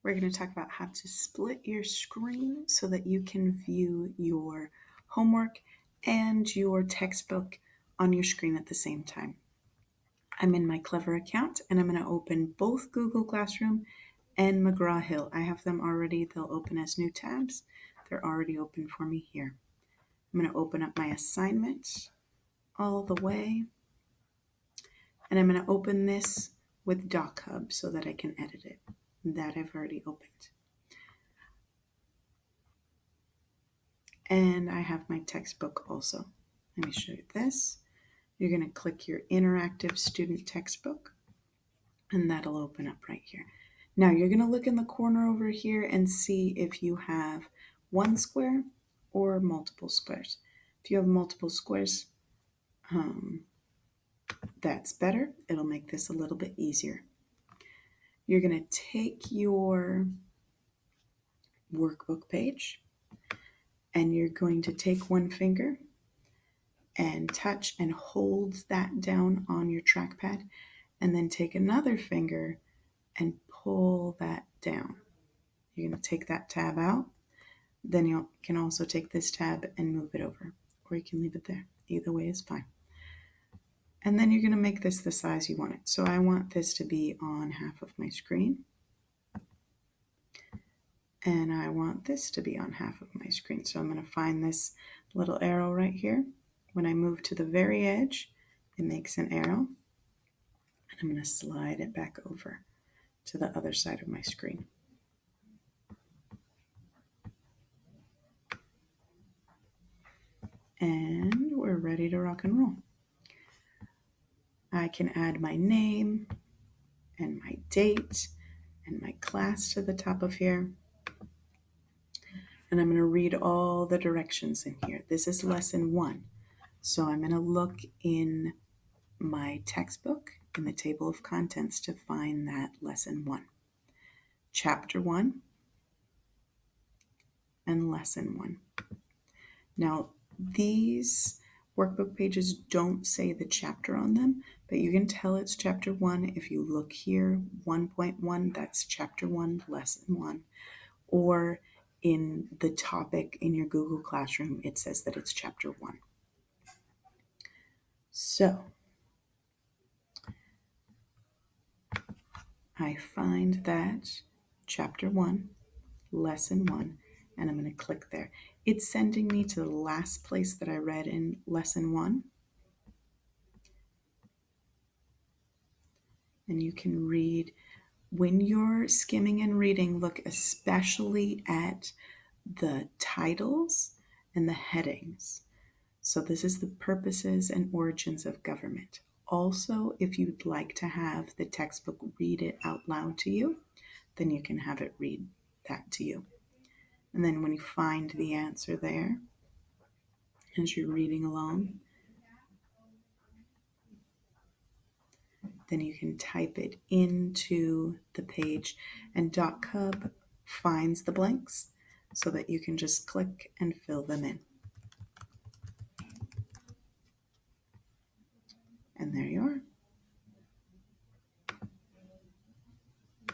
We're going to talk about how to split your screen so that you can view your homework and your textbook on your screen at the same time. I'm in my Clever account and I'm going to open both Google Classroom and McGraw-Hill. I have them already. They'll open as new tabs. They're already open for me here. I'm going to open up my assignment all the way. And I'm going to open this with DocHub so that I can edit it. That I've already opened. And I have my textbook also. Let me show you this. You're going to click your interactive student textbook, and that'll open up right here. Now you're going to look in the corner over here and see if you have one square or multiple squares. If you have multiple squares, that's better. It'll make this a little bit easier. You're going to take your workbook page and you're going to take one finger and touch and hold that down on your trackpad, and then take another finger and pull that down. You're going to take that tab out. Then you can also take this tab and move it over, or you can leave it there. Either way is fine. And then you're going to make this the size you want it. So I want this to be on half of my screen. And I want this to be on half of my screen. So I'm going to find this little arrow right here. When I move to the very edge, it makes an arrow. And I'm going to slide it back over to the other side of my screen. And we're ready to rock and roll. I can add my name and my date and my class to the top of here. And I'm going to read all the directions in here. This is lesson 1. So I'm going to look in my textbook in the table of contents to find that lesson 1. Chapter 1 and lesson 1. Now, these workbook pages don't say the chapter on them, but you can tell it's chapter 1 if you look here, 1.1, that's chapter 1, lesson 1. Or in the topic in your Google Classroom, it says that it's chapter 1. So, I find that chapter 1, lesson 1, and I'm going to click there. It's sending me to the last place that I read in lesson 1. And you can read. When you're skimming and reading, look especially at the titles and the headings. So this is the purposes and origins of government. Also, if you'd like to have the textbook read it out loud to you, then you can have it read that to you. And then when you find the answer there, as you're reading along, then you can type it into the page, and DocHub finds the blanks so that you can just click and fill them in.